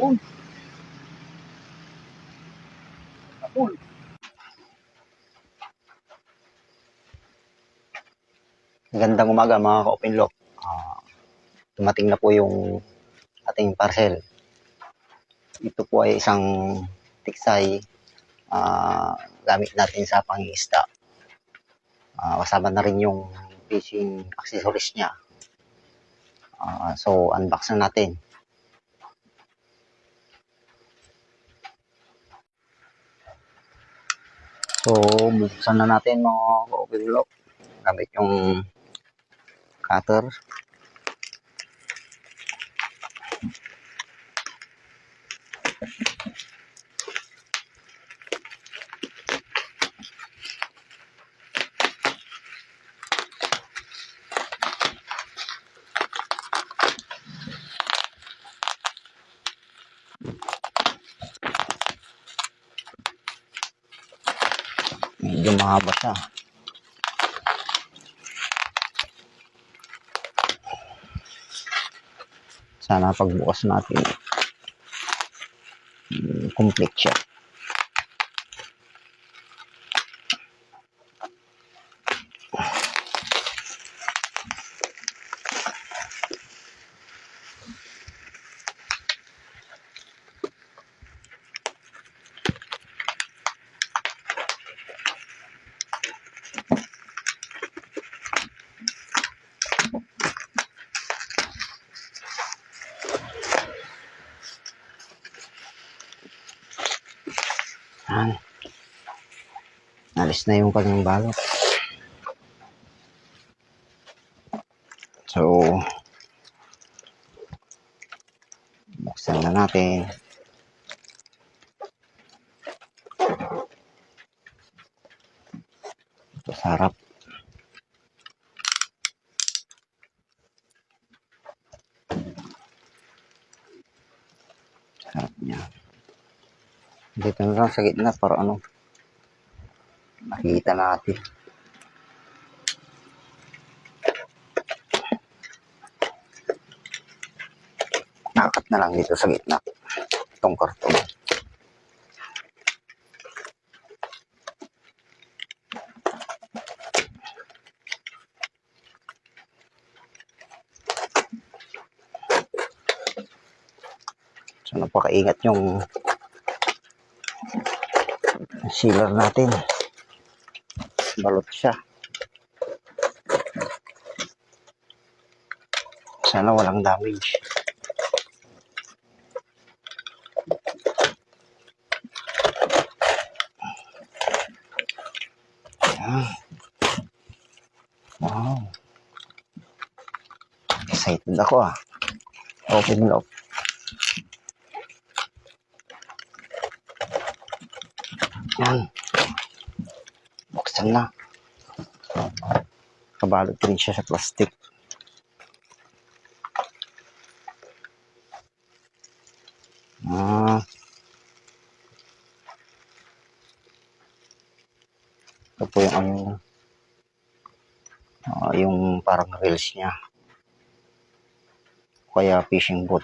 Yun. Apol. Magandang umaga mga ka-open lock. Dumating na po yung ating parcel. Ito po ay isang tiksay gamit natin sa pang-iista. Kasama na rin yung fishing accessories niya. So, unbox na natin. So, buksan na natin mga ka-open lock gamit yung cutter. Medyo mahaba siya. Sana pagbukas natin, complete siya. Alis na yung kanyang balot. So, buksan na natin. Ito sa harap. Sarap niya. Dito na lang sa gitna para makikita natin. Nakat na lang dito sa gitna itong karton. So, napakaingat yung sealer natin. Balot siya. Sana walang damage. Wow. Excited ako Open lock. Yan. Buksan na. Kabalot rin siya sa plastic. Ito po yung parang reels niya. Kaya fishing boat.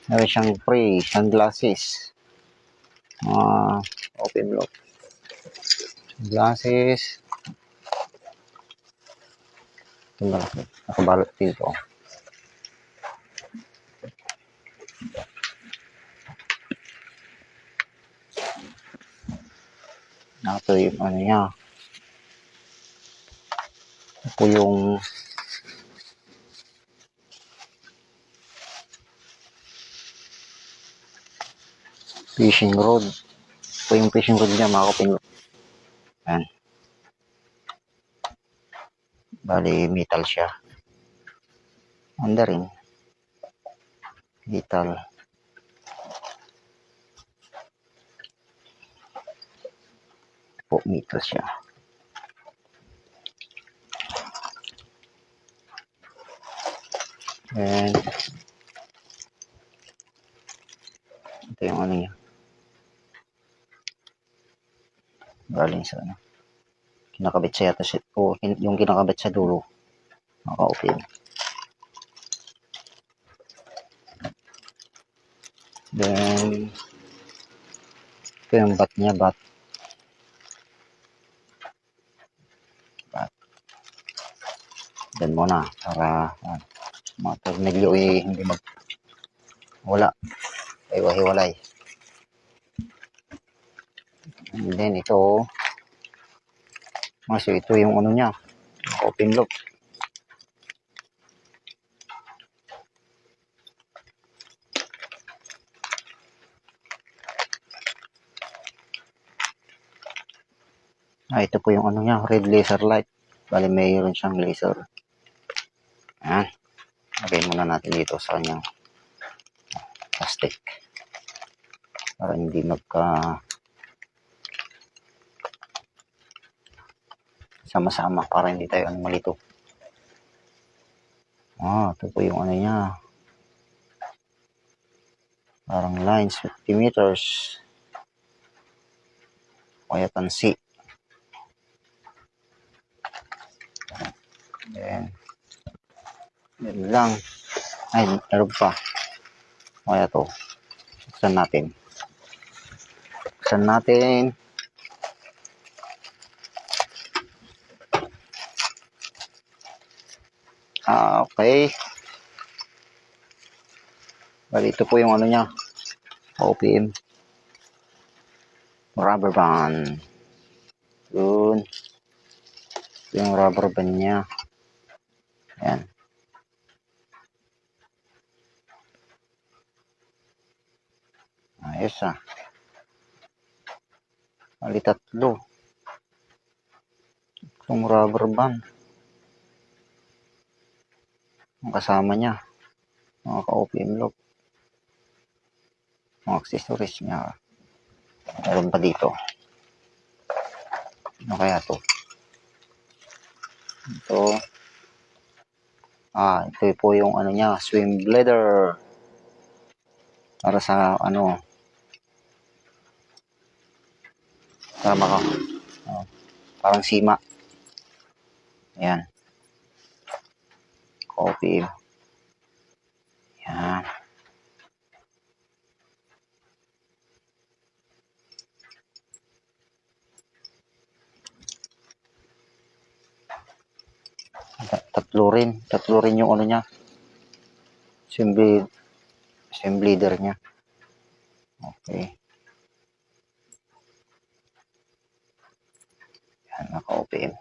Meron siyang free sunglasses. Open lock. Sunglasses. Ito malaki. Nakabalot dito. Ito yung niya. Ito yung fishing rod. Ito yung fishing rod niya, mga kapinlo. Ayan. Bali, metal siya. Under rin. Metal. Po, metal siya. And ito yung niya. Galing sa kinakabit siya yata siya, o yung kinakabit sa dulo. Naka-open. Then, ito yung bat niya, bat. Then muna, para mga tornilyo hindi wala. Hiwa-hiwalay. And then, ito, so ito yung ano niya, open loop. Ito po yung ano niya, red laser light. Bali, mayroon siyang laser. Ayan. Lagay muna natin dito sa kanyang plastic. Para hindi sama-sama, para hindi tayo malito. Ito po yung ano niya. Parang lines, 50 meters. Kaya tansi. Yan lang. Ay, meron pa. Kaya to. Buksan natin. Okay. Bali, ito po yung ano niya. OPM. Rubber band. Yun. Ito yung rubber band niya. Ayan. Ayos Bali, 3. Itong rubber band. Ang kasama niya. Mga ka-OPM lock. Mga accessories niya. Meron pa dito. Ano kaya to? Ito po yung ano niya, swim bladder. Para sa para parang sima. Ayan. OPM. Ayan. Tatlo rin yung ano niya. Swim bladder niya. Okay. Yan, naka-OPM.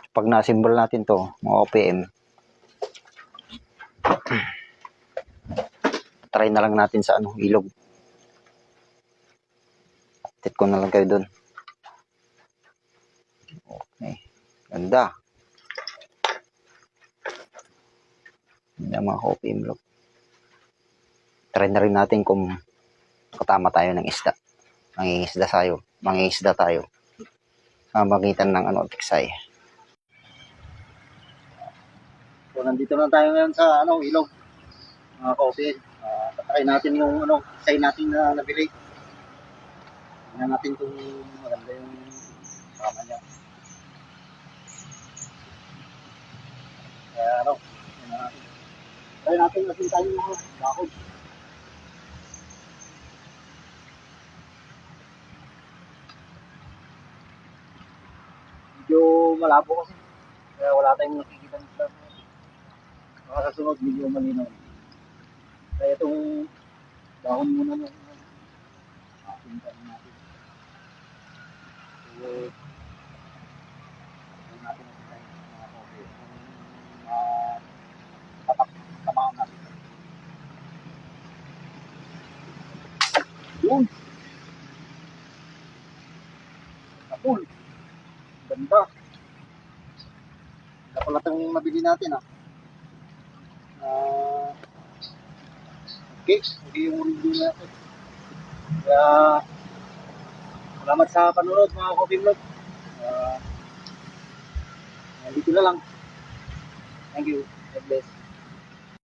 Pag na-assemble natin to, mga OPM, try na lang natin sa ilog. Update ko na lang kayo dun. Okay. Ganda. Ganda mga OPM lock. Try na rin natin kung katama tayo ng isda. Mangingisda tayo. Sa magitan ng tiksay. So, nandito na tayo ngayon sa ilog. Mga ka-OPM. Tatry natin yung say natin na nabili. Tingnan natin kung maganda yung kama niya. Kaya try natin tayo yung bakod. Medyo malabo kasi. Kaya wala tayong nakikita ng isla. Baka sa sunod, medyo malinaw. Kaya itong dahon muna natin. Pinta natin. So, natin mga kopi. Tamaan natin. Yun! Kapul! Ganda! Ganda pala itong nabili natin okay yung review natin. Kaya salamat sa panonood mga coffee vlog. Nandito na lang. Thank you. God bless.